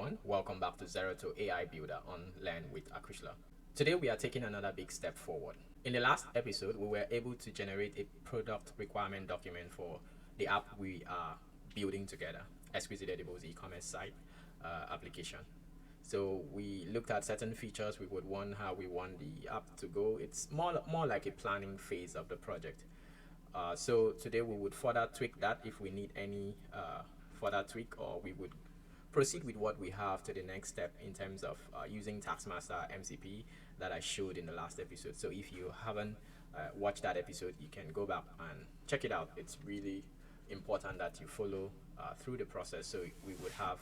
everyone, welcome back to Zero to AI Builder on Learn with Acushla. Today we are taking another big step forward. In the last episode, we were able to generate a product requirement document for the app we are building together, Exquisite Edibles Ecommerce site application. So we looked at certain features we would want, how we want the app to go. It's more like a planning phase of the project. So today we would further tweak that if we need any further tweak, or we would proceed with what we have to the next step in terms of using Taskmaster MCP that I showed in the last episode. So if you haven't watched that episode, you can go back and check it out. It's really important that you follow through the process so we would have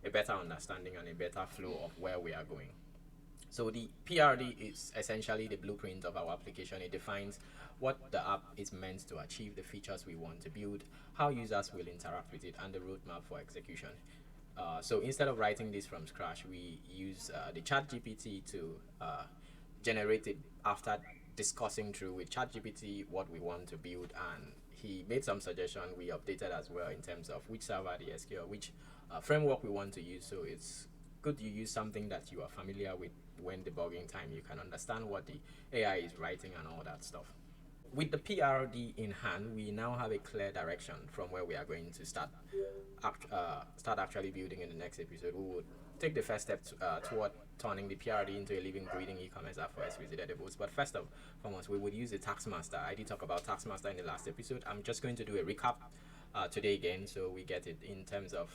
a better understanding and a better flow of where we are going. So the PRD is essentially the blueprint of our application. It defines what the app is meant to achieve, the features we want to build, how users will interact with it, and the roadmap for execution. So instead of writing this from scratch, we use the ChatGPT to generate it after discussing through with ChatGPT what we want to build, and he made some suggestion. We updated as well in terms of which server, the SQL, which framework we want to use. So it's good you use something that you are familiar with when debugging time. You can understand what the AI is writing and all that stuff. With the PRD in hand, we now have a clear direction from where we are going to start actually building in the next episode. We would take the first step toward turning the PRD into a living, breathing e-commerce app for Exquisite Edibles. But first of foremost, we would use the Taskmaster. I did talk about Taskmaster in the last episode. I'm just going to do a recap today again, so we get it in terms of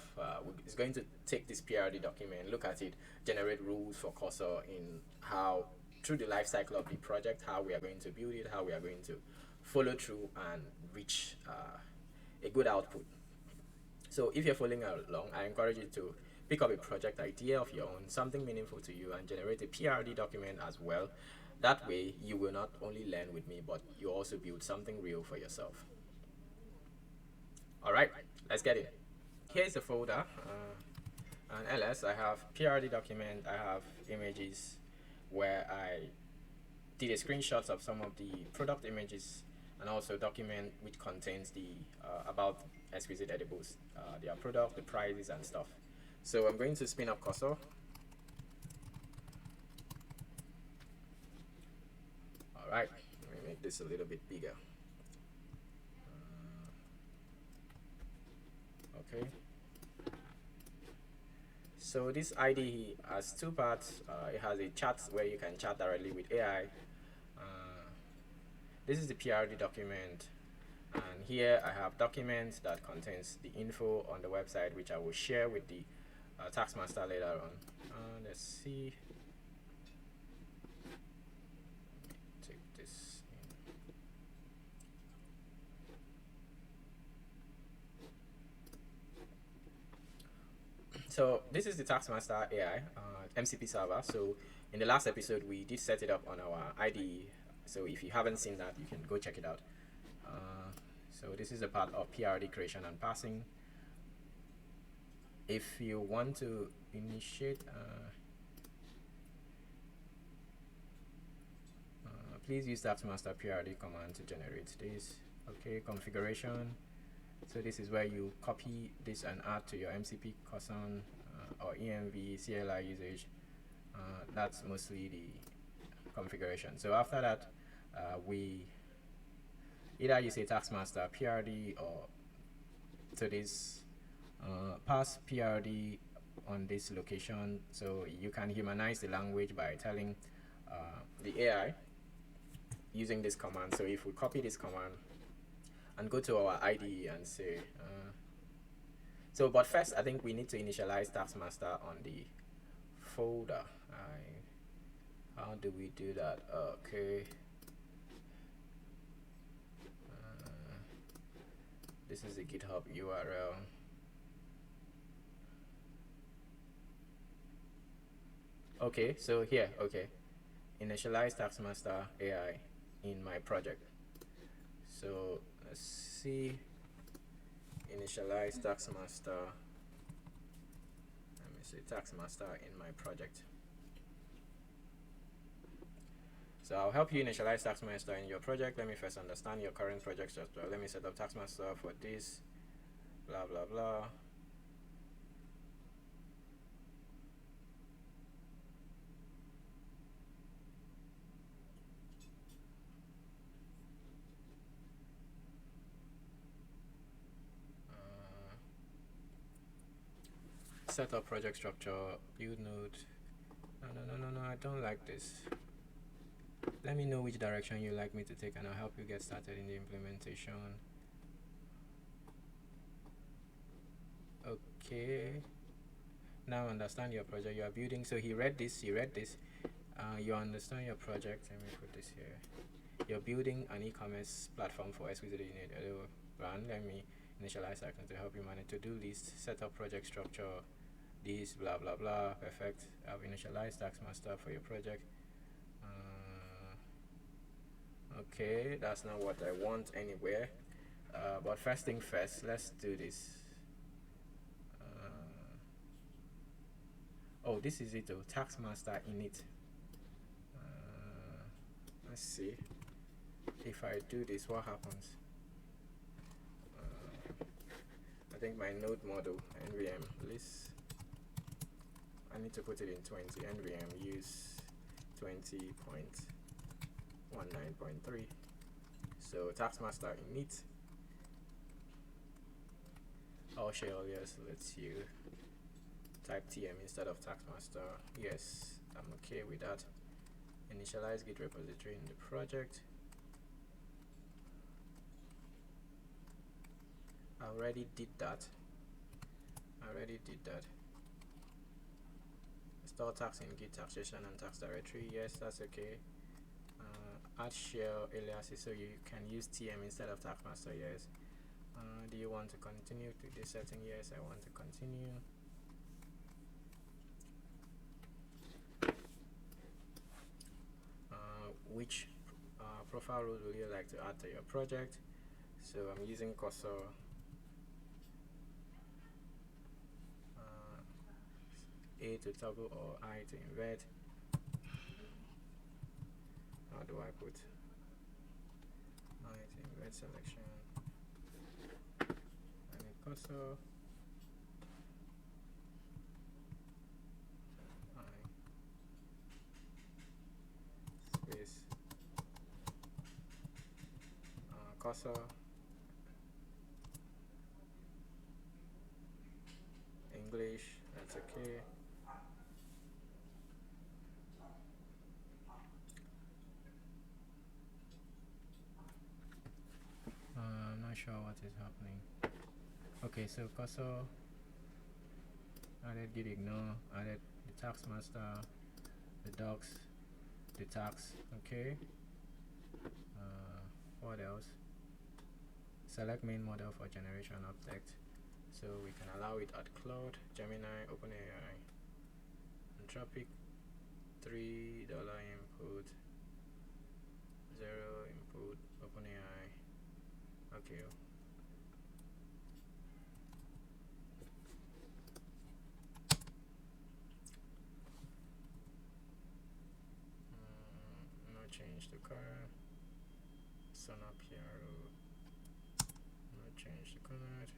it's going to take this PRD document, look at it, generate rules for Cursor in how through the life cycle of the project, how we are going to build it, how we are going to follow through and reach a good output. So if you're following along, I encourage you to pick up a project idea of your own, something meaningful to you, and generate a PRD document as well. That way you will not only learn with me, but you also build something real for yourself. All right, let's get it. Here's a folder, and ls, I have PRD document, I have images where I did a screenshots of some of the product images, and also document which contains the about Exquisite Edibles, their product, the prices and stuff. So I'm going to spin up Cursor. All right, let me make this a little bit bigger. Okay. So this IDE has two parts. It has a chat where you can chat directly with AI. This is the PRD document, and here I have documents that contains the info on the website, which I will share with the Taskmaster later on. Let's see. Take this in. So this is the Taskmaster AI MCP server. So in the last episode, we did set it up on our IDE. So if you haven't seen that, you can go check it out. So this is a part of PRD creation and passing. If you want to initiate, please use Taskmaster PRD command to generate this. Okay, configuration. So this is where you copy this and add to your MCP custom or EMV CLI usage. That's mostly the configuration. So after that, we either use a Taskmaster PRD or to this pass PRD on this location. So you can humanize the language by telling the AI using this command. So if we copy this command and go to our IDE and say but first I think we need to initialize Taskmaster on the folder. How do we do that? Okay, this is the GitHub URL. Okay, so here, okay, initialize Taskmaster AI in my project. So let's see, initialize Taskmaster. Let me say Taskmaster in my project. So I'll help you initialize Taskmaster in your project. Let me first understand your current project structure. Let me set up Taskmaster for this, blah blah blah. set up project structure, build node. No, I don't like this. Let me know which direction you like me to take and I'll help you get started in the implementation. Okay, now understand your project you are building. So he read this, you understand your project. Let me put this here. You're building an e-commerce platform for Exquisite Edibles brand. Let me initialize action to help you manage to-do list, set up project structure, this blah blah blah. Perfect. I've initialized Taskmaster for your project. Okay, that's not what I want anywhere. But first thing first, let's do this. Oh, this is it though. Taskmaster init. Let's see if I do this, what happens. I think my node model nvm list, I need to put it in 20. nvm use 20.19.3. so Taskmaster init. I'll share yes, let's you type tm instead of Taskmaster. Yes, I'm okay with that. Initialize git repository in the project. I already did that. Store tax in git taxation and tax directory. Yes, that's okay. Add shell aliases so you can use tm instead of Taskmaster. Yes. Do you want to continue to this setting? Yes, I want to continue. Which profile role would you like to add to your project? So I'm using Cursor A to toggle or I to invert. How do I put I to invert selection? I need Cursor I space Cursor English, that's okay. I'm not sure what is happening. Okay, so Cursor added git ignore, added the Taskmaster, the docs, the tax. Okay. What else? Select main model for generation object. So we can allow it at Cloud, Gemini, OpenAI, Anthropic. $3 input, 0 input, OpenAI. Okay. No change to current. Sun up here. No change to current.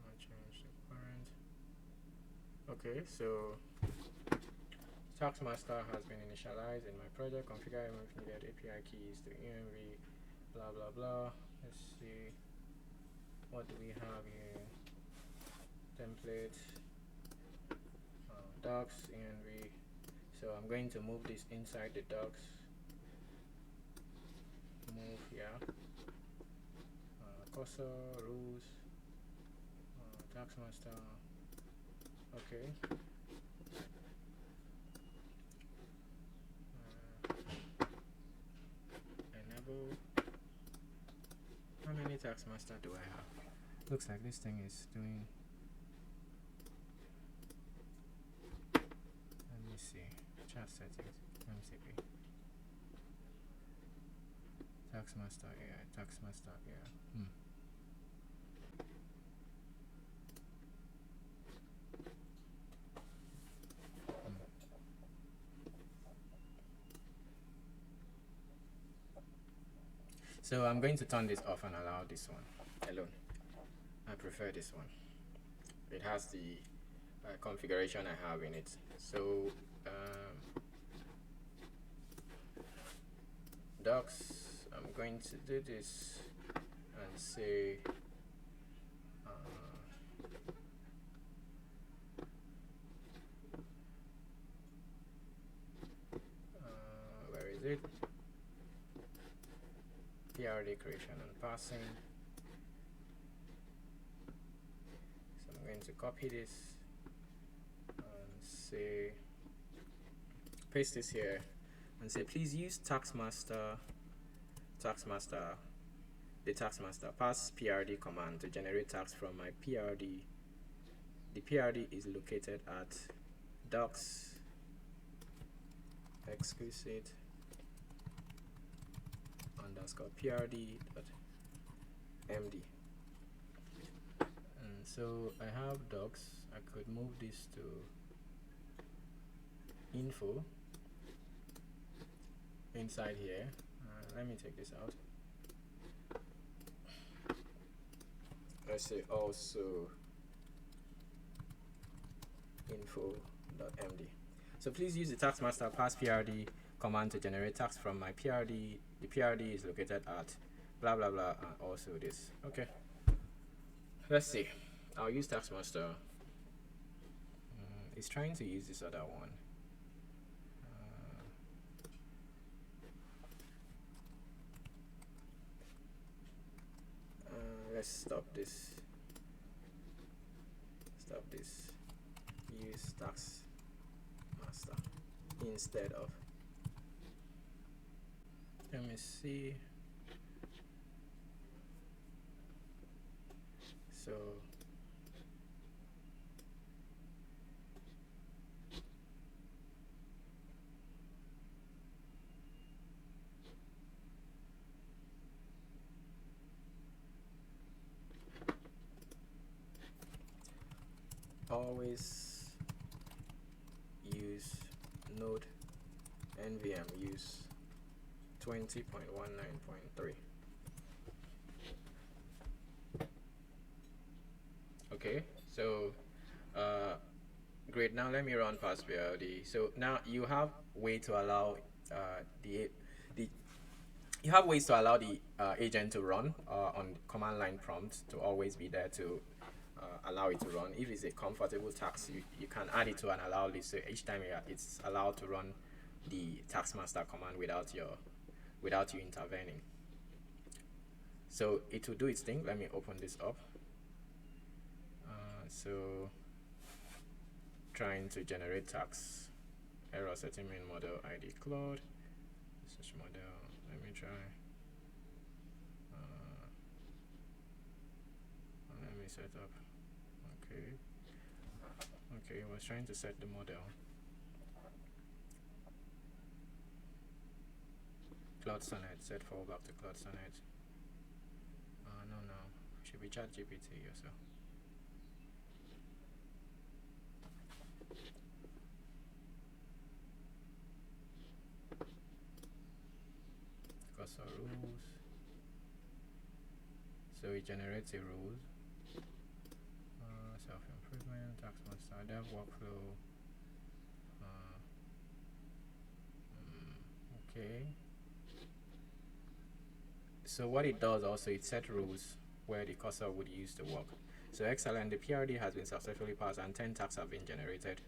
No change to current. Okay, so Taskmaster has been initialized in my project. Configure if needed API keys to env, blah blah blah. Let's see, what do we have here? Template, docs, env. So I'm going to move this inside the docs. Move here. Cursor, rules, Taskmaster. Okay. Enable. How many Taskmaster do I have? Looks like this thing is doing. Let me see. Chat settings. MCP. Taskmaster AI. Taskmaster AI. So I'm going to turn this off and allow this one alone. I prefer this one. It has the configuration I have in it. So docs, I'm going to do this and say PRD creation and passing. So I'm going to copy this and say, paste this here and say, please use Taskmaster, the Taskmaster pass PRD command to generate tags from my PRD. The PRD is located at docs exquisite underscore PRD dot MD. And so I have docs. I could move this to info inside here. Let me take this out. Let's say also info.md. So please use the Taskmaster pass PRD command to generate tags from my PRD. The PRD is located at blah blah blah, and also this. Okay. Let's see. I'll use Taskmaster. It's trying to use this other one. Let's stop this. Use Taskmaster instead of. Let me see. So always use node nvm use 20.19.3. Okay, so great. Now let me run past PLD. So now you have way to allow you have ways to allow the agent to run on command line prompt to always be there to allow it to run. If it's a comfortable task, you can add it to an allow list, so each time it's allowed to run the Taskmaster command without you intervening. So it will do its thing. Let me open this up. So trying to generate tags, error setting main model ID Claude, search model. Let me try. Let me set up. Okay, I was trying to set the model. Cloud Sonnet, set fallback to Cloud Sonnet. No, should be ChatGPT or so. Cursor rules. So it generates a rules. Self-improvement, Taskmaster, dev workflow. Okay. So what it does also, it sets rules where the cursor would use to work. So excellent, the PRD has been successfully passed and 10 tags have been generated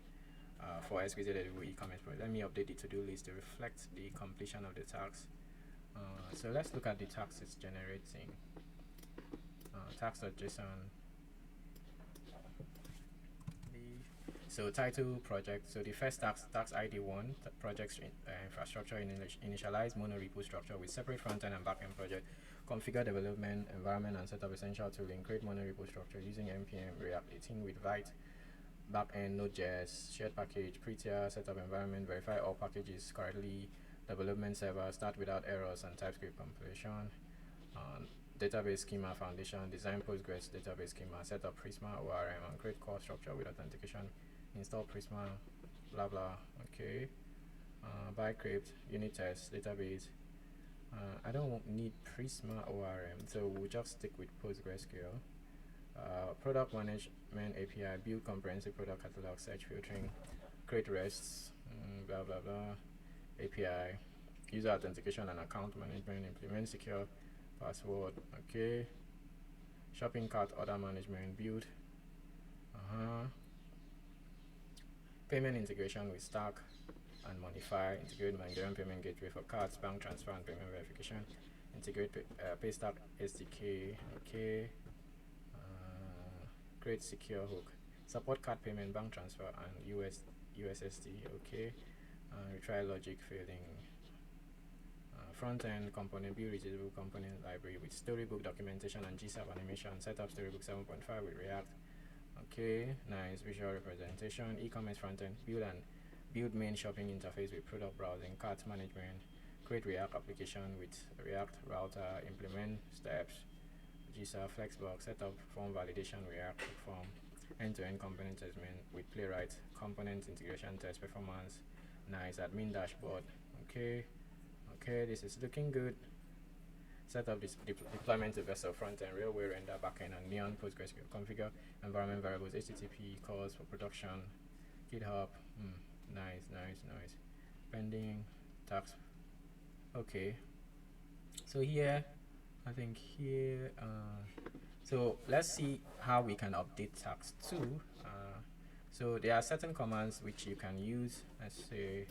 for Exquisite Edibles Ecommerce Project. Let me update the to-do list to reflect the completion of the tags. So let's look at the tags it's generating. Tags.json. So title project. So the first tags ID 1, project infrastructure initialize monorepo structure with separate front-end and back-end project. Configure development environment and set up essential tooling. Create monorepo structure using npm React 18 with Vite. Back-end Node.js, shared package, pre-tier, set up environment, verify all packages currently development server, start without errors and TypeScript compilation. Database schema foundation, design Postgres database schema, set up Prisma ORM and create core structure with authentication. Install Prisma, blah blah. Okay. Bycrypt, unit test, database. I don't need Prisma ORM, so we'll just stick with PostgreSQL. Product management API, build comprehensive product catalog, search filtering, create rests, blah blah blah. API, user authentication and account management, implement secure password. Okay. Shopping cart order management, build. Payment integration with Stack and Modify, integrate Nigerian payment gateway for cards, bank transfer and payment verification. integrate Paystack SDK, okay. Create secure hook, support card payment, bank transfer, and USSD, okay. Retry logic failing. Front-end component, build reusable component library with storybook documentation and GSAP animation. Set up storybook 7.5 with React. Okay, nice visual representation. E-commerce front-end, build main shopping interface with product browsing, cart management. Create React application with React router. Implement steps. GSAP Flexbox. Set up form validation, React form. End-to-end component testament with Playwright. Component integration test performance. Nice admin dashboard. Okay. Okay, this is looking good. Set up this deployment to Vessel front-end, railway render backend, and Neon PostgreSQL. Configure environment variables, HTTP calls for production, GitHub. Nice. Pending tax. Okay. So here, I think here. So let's see how we can update tax 2. So there are certain commands which you can use. Let's say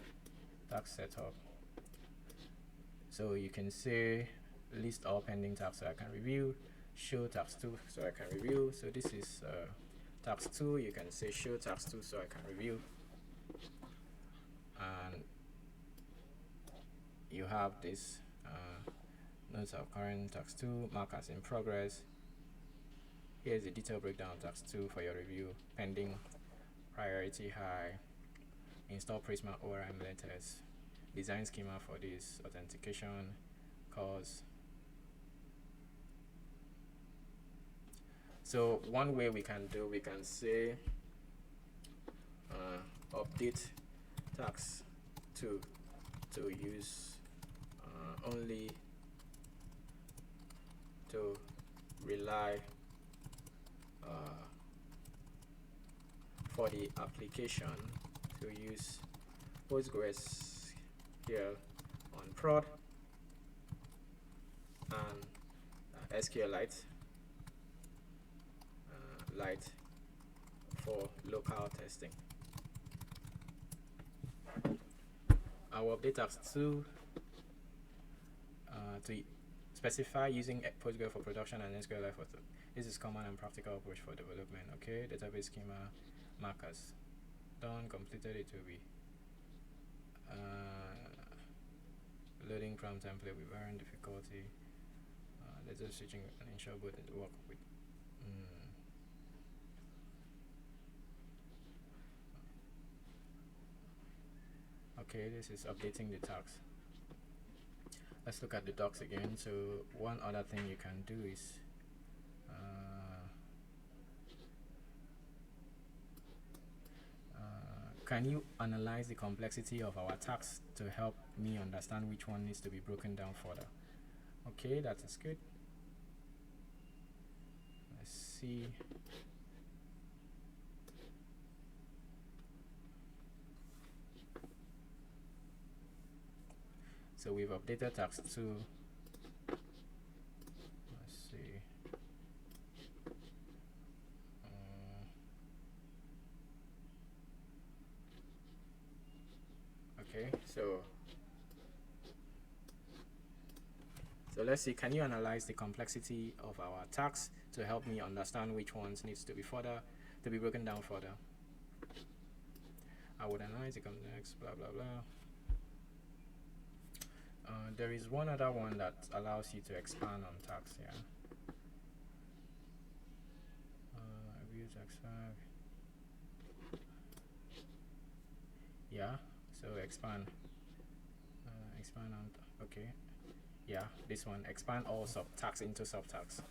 tax setup. So you can say list all pending tasks so I can review, show tax 2 so I can review. So this is tax 2. You can say show tax 2 so I can review. And you have this notes of current tax 2, markers in progress. Here's the detailed breakdown of tax 2 for your review. Pending, priority high, install Prisma ORM letters, design schema for this, authentication, cause. So one way we can say update tax to use only to rely for the application to use Postgres here on prod and SQLite Lite for local testing. I will update tax 2 to specify using Postgres for production and SQLite for this is common and practical approach for development. Okay, database schema markers done, completed. It will be loading from template with varying difficulty. Let's just switching and ensure both work with. Okay, this is updating the tags. Let's look at the docs again. So one other thing you can do is can you analyze the complexity of our tags to help me understand which one needs to be broken down further? Okay, that is good. Let's see. So we've updated tax 2. Let's see. Okay, so let's see, can you analyze the complexity of our tax to help me understand which ones needs to be broken down further? I would analyze the context, blah blah blah. There is one other one that allows you to expand on tax here. Review tax 5. Yeah, so expand on, okay. Yeah, this one, expand all subtax into subtax.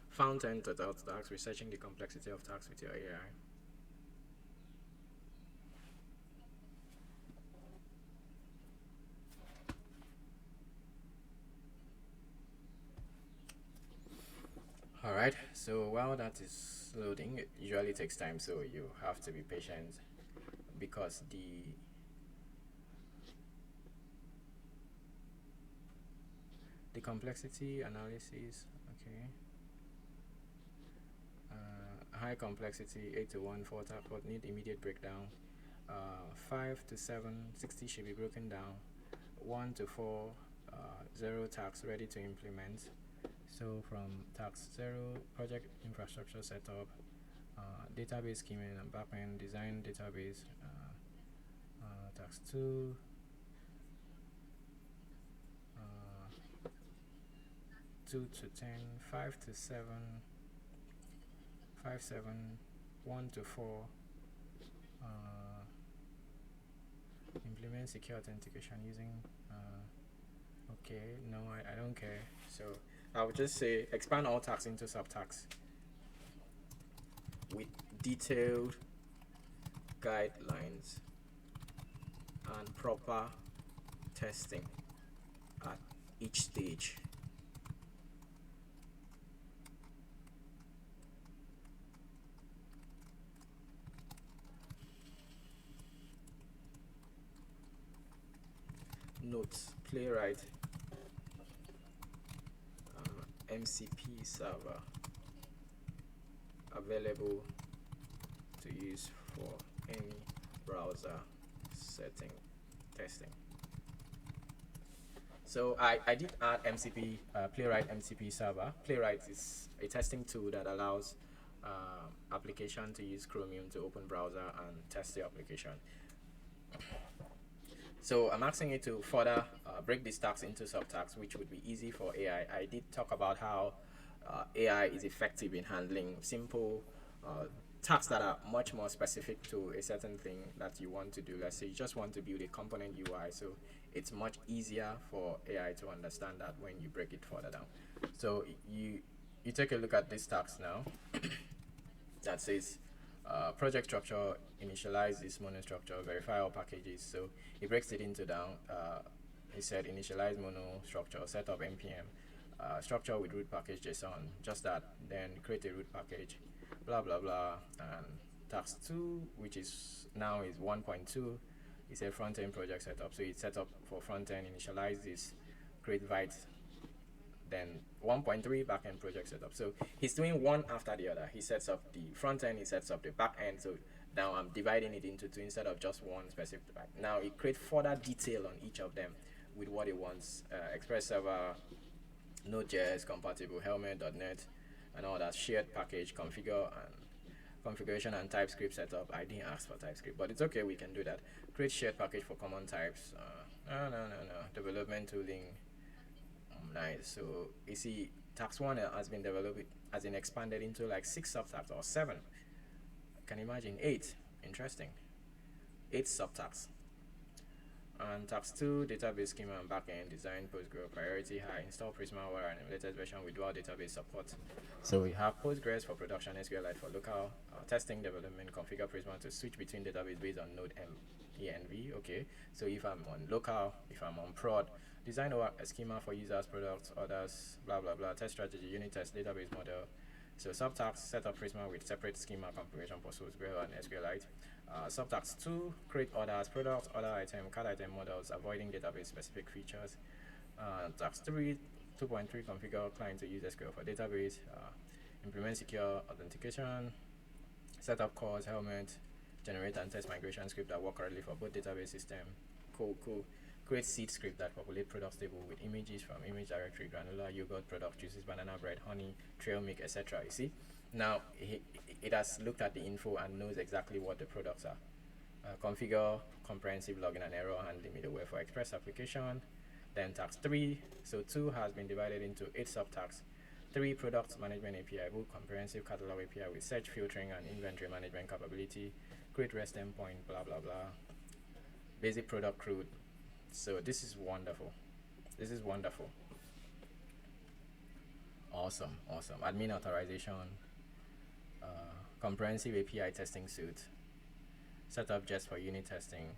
Found end to tax, researching the complexity of tax with your AI. Alright, so while that is loading, it usually takes time, so you have to be patient because the complexity analysis, okay. High complexity 8 to 1 for tax, but need immediate breakdown. 5 to 7, 60 should be broken down. 1 to 4, 0 tasks ready to implement. So from task 0, project infrastructure setup, database scheming and backend design database. Task 2, 2 to 10, 5 to 7, 5, 7, 1 to 4, implement secure authentication using, okay, no, I don't care. So I would just say expand all tasks into subtasks with detailed guidelines and proper testing at each stage. Notes: Playwright MCP server available to use for any browser setting testing. So I did add MCP, Playwright MCP server. Playwright is a testing tool that allows application to use Chromium to open browser and test the application. So I'm asking you to further break these tasks into subtasks, which would be easy for AI. I did talk about how AI is effective in handling simple tasks that are much more specific to a certain thing that you want to do. Let's say you just want to build a component UI, so it's much easier for AI to understand that when you break it further down. So you take a look at this task now that says project structure, initialize this mono structure, verify all packages. So it breaks it into down. It said initialize mono structure, set up npm, structure with root package JSON, just that. Then create a root package, blah blah blah. And task 2, which is now is 1.2, is a front end project setup. So it's set up for front end, initialize this, create vite. Then 1.3 backend project setup. So he's doing one after the other. He sets up the front end, he sets up the back end. So now I'm dividing it into two instead of just one specific. Now it creates further detail on each of them with what it wants. Express server, Node.js compatible, helmet.net, and all that. Shared package, configure and configuration and TypeScript setup. I didn't ask for TypeScript, but it's okay. We can do that. Create shared package for common types. No. Development tooling. Nice. So you see, task 1 has been developed, has been expanded into like 6 subtasks or 7. Can you imagine 8? Interesting. 8 subtasks. And task 2, database schema and backend design, Postgres priority high, install Prisma wire and latest version with dual database support. So we have Postgres for production, SQLite for local, testing, development, configure Prisma to switch between database based on node env. Okay. So if I'm on local, if I'm on prod, design a schema for users, products, orders, blah blah blah, test strategy, unit test, database model. So subtasks, set up Prisma with separate schema configuration for Postgres and SQLite. Subtask 2, create orders, products, order item, card item models, avoiding database specific features. Task 3, 2.3, configure client to use SQL for database. Implement secure authentication. Set up calls, helmet, generate and test migration script that work correctly for both database system. Cool. Create seed script that populate products table with images from image directory, granola, yogurt, product, juices, banana bread, honey, trail milk, etc. You see, now it has looked at the info and knows exactly what the products are. Configure comprehensive login and error handling middleware for Express application. Then task 3, so 2 has been divided into 8 subtasks. 3, product management API, both comprehensive catalog API with search, filtering, and inventory management capability. Create REST endpoint, blah blah blah. Basic product CRUD. So this is wonderful. Awesome. Admin authorization, comprehensive API testing suite, setup just for unit testing.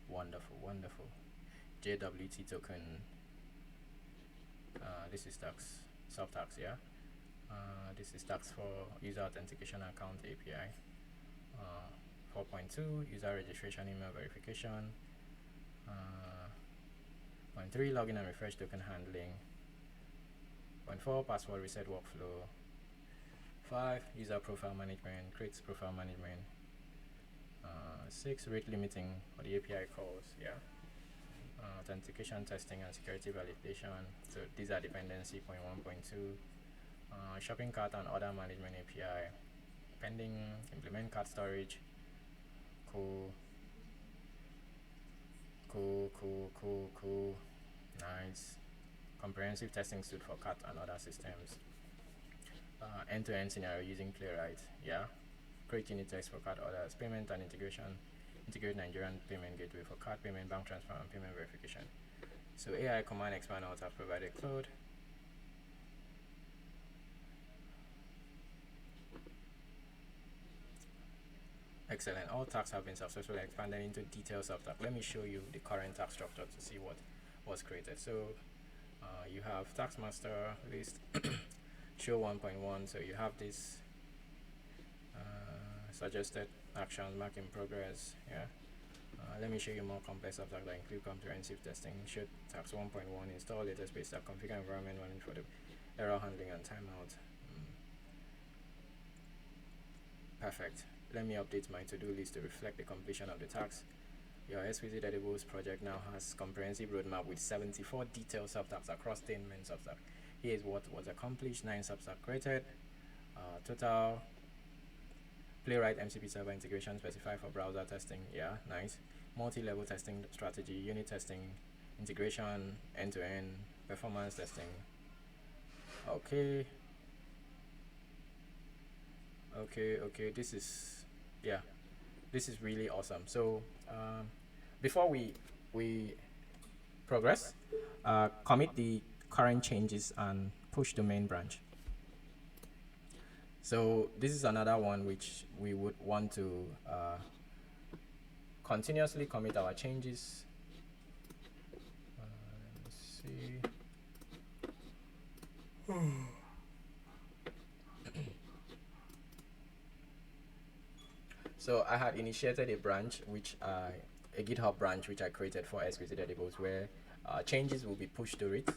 Wonderful. JWT token. This is tax, subtax, yeah. This is tax for user authentication account API. 4.2, user registration email verification. 0.3, login and refresh token handling. 0.4, password reset workflow. 5, user profile management, creates profile management. 6 rate limiting for the API calls. Yeah. Authentication testing and security validation. So these are dependency 0.1.2. Shopping cart and order management API. Pending implement cart storage. Cool. Nice. Comprehensive testing suite for cart and other systems. End-to-end scenario using Playwright. Yeah. Create unit text for card orders, payment and integration. Integrate Nigerian payment gateway for card payment, bank transfer, and payment verification. So AI command expand out have provided code. Excellent. All tasks have been successfully expanded into details of that. Let me show you the current task structure to see what was created. So you have Taskmaster list show 1.1. So you have this suggested actions, mark in progress. Yeah. Let me show you more complex tasks that include comprehensive testing. Show task 1.1 install latest base stack, configure environment running for the error handling and timeout. Perfect. Let me update my to-do list to reflect the completion of the task. Your Exquisite Edibles project now has comprehensive roadmap with 74 detailed subtasks across 10 main subtasks. Here is what was accomplished: 9 subtasks created. Total Playwright MCP server integration specified for browser testing. Yeah, nice. Multi-level testing strategy, unit testing, integration, end-to-end, performance testing. Okay. This is, yeah, this is really awesome. So before we progress, commit the current changes and push the main branch. So this is another one which we would want to continuously commit our changes. Let's see. So I had initiated a branch, a GitHub branch which I created for Exquisite Edibles, where changes will be pushed to it.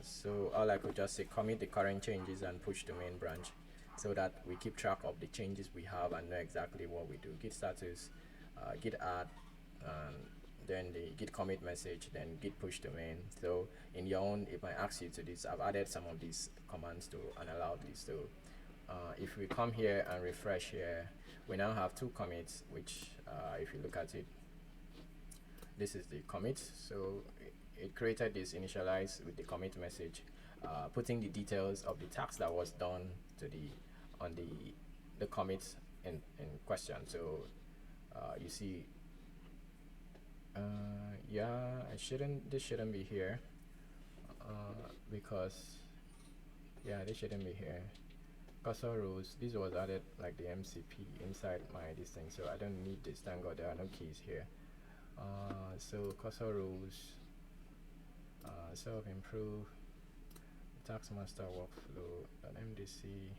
So all I could just say, commit the current changes and push the main branch, so that we keep track of the changes we have and know exactly what we do. Git status, git add, and then the git commit message, then git push to main. So in your own, it might ask you to this. I've added some of these commands to an allowed list. So if we come here and refresh here, we now have 2 commits, which if you look at it, this is the commit. So it created this initialize with the commit message, putting the details of the task that was done to the commits in question. So you see, yeah, this shouldn't be here, because this shouldn't be here. Cursor rules, this was added like the MCP inside this thing, so I don't need this. Thank God there are no keys here. So cursor rules, self-improve, Taskmaster workflow, MDC,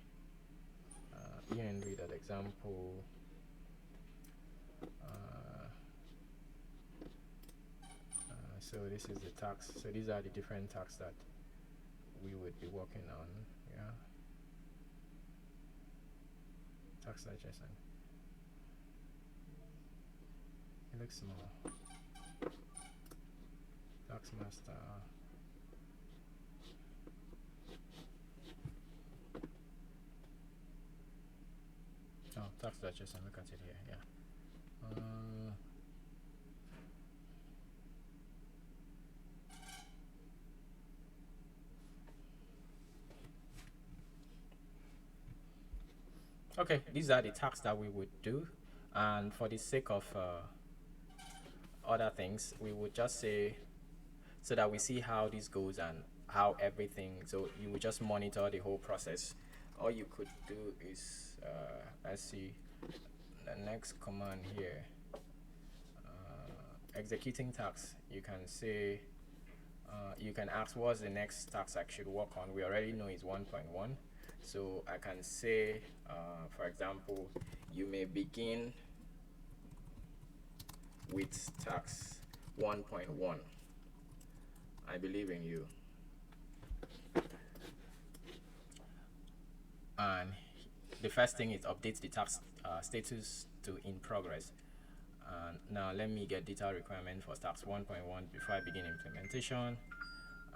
env.example, so this is the task. So these are the different tasks that we would be working on. Yeah. Task digestion. It looks small. Taskmaster. Oh, task digestion. Look at it here. Yeah. Okay, these are the tasks that we would do, and for the sake of other things, we would just say, so that we see how this goes and how everything, so you would just monitor the whole process. All you could do is, let's see, the next command here, executing tasks. You can say, you can ask what's the next task I should work on. We already know it's 1.1. So I can say, for example, you may begin with task 1.1. I believe in you. And the first thing is update the task status to in progress. Now let me get detailed requirement for task 1.1 before I begin implementation,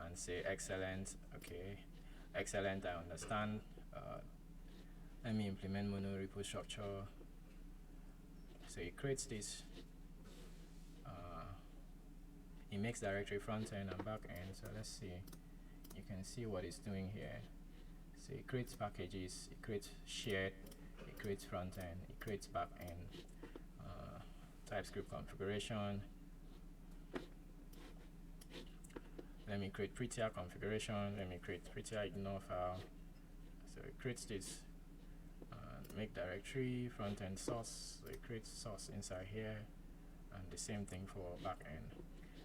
and say excellent. Okay, excellent, I understand. Let me implement mono repo structure. So it creates this it makes directory front end and back end. So let's see, you can see what it's doing here. So it creates packages, it creates shared, it creates front end, it creates back end, TypeScript configuration. Let me create prettier configuration. Let me create prettier ignore file. So it creates this make directory front end source. So it creates source inside here, and the same thing for back end.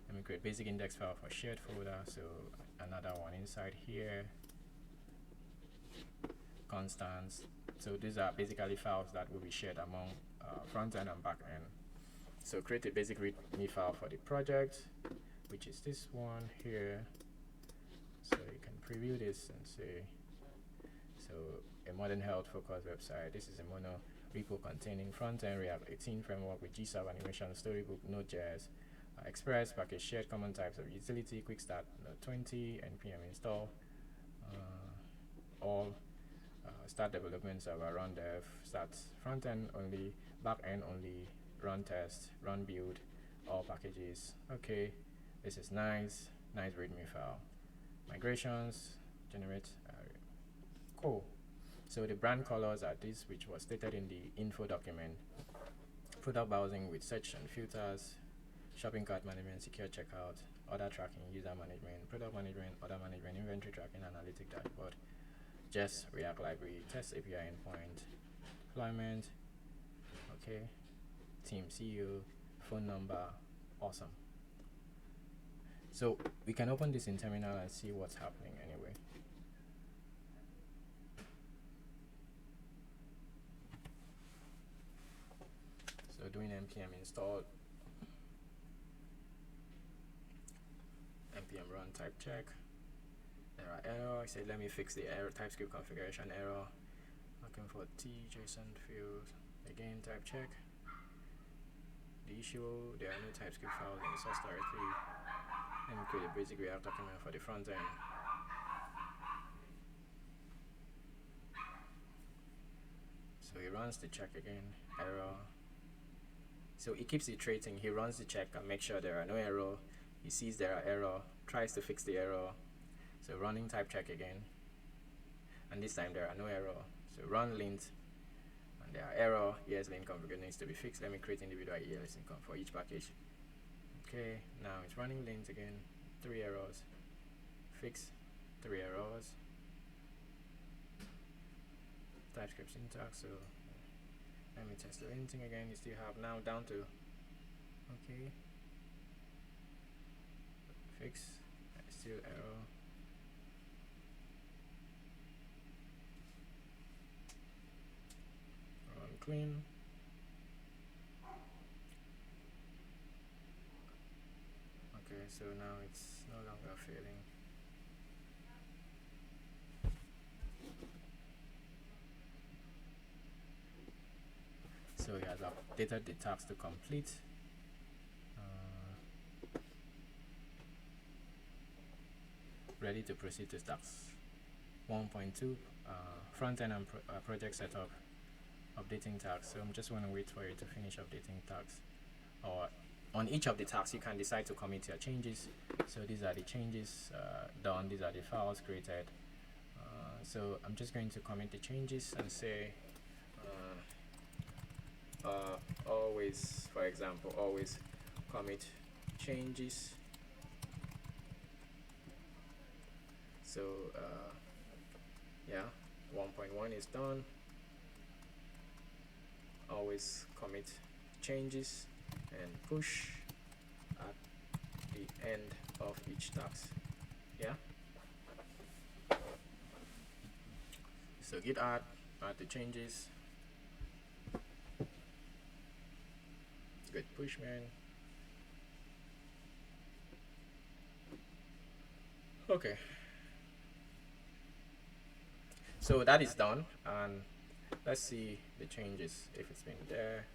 Let me create basic index file for shared folder. So another one inside here. Constants. So these are basically files that will be shared among front end and back end. So create a basic readme file for the project, which is this one here. So you can preview this and say, so a modern health focused website. This is a mono repo containing front end React 18 framework with GSAP animation, storybook, Node.js, Express, package shared, common types of utility, quick start, Node 20, npm install, all start development server, run dev, start front end only, back end only, run test, run build, all packages. Okay, this is nice readme file. Migrations, generate, cool. So the brand colors are this, which was stated in the info document. Product browsing with search and filters, shopping cart management, secure checkout, order tracking, user management, product management, order management, inventory tracking, analytic dashboard, just React library, test API endpoint, deployment, okay, team CEO, phone number, awesome. So we can open this in terminal and see what's happening anyway. So doing npm install, npm run type check, there are error. I said let me fix the error, TypeScript configuration error, looking for JSON field, again type check. The issue, there are no TypeScript files in the source directory. Let me create a basic React document for the front end. So he runs the check again, error. So he keeps iterating, he runs the check and makes sure there are no error. He sees there are error, tries to fix the error. So running type check again, and this time there are no error. So run lint, and there are error. Yes, lint configuration needs to be fixed. Let me create individual ELS income for each package. Okay, now it's running lint again, 3 errors, fix 3 errors. TypeScript syntax, so let me test the linting again. You still have now down to, okay, fix, still error. Run clean. Okay, so now it's no longer failing. So he has updated the task to complete. Ready to proceed to task 1.2, front end and project setup, updating tasks. So I'm just want to wait for you to finish updating tasks. Or on each of the tasks, you can decide to commit your changes. So these are the changes done. These are the files created. So I'm just going to commit the changes and say always, for example, always commit changes. So yeah, 1.1 is done. Always commit changes and push at the end of each task. Yeah. So git add the changes. Good push, man. Okay. So that is done, and Let's see the changes if it's been there.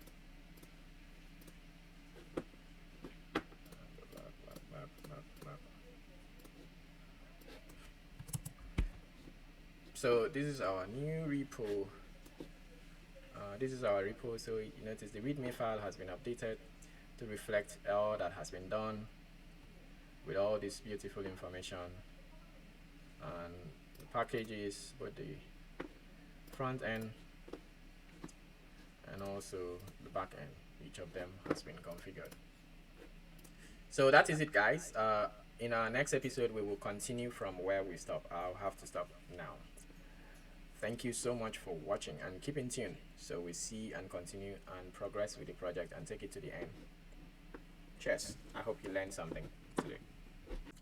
So this is our new repo. This is our repo. So you notice the readme file has been updated to reflect all that has been done with all this beautiful information, and the packages, both the front end and also the back end, each of them has been configured. So that is it, guys. In our next episode we will continue from where we stop. I'll have to stop now. Thank you so much for watching, and keep in tune so we see and continue and progress with the project and take it to the end. Cheers. I hope you learned something today.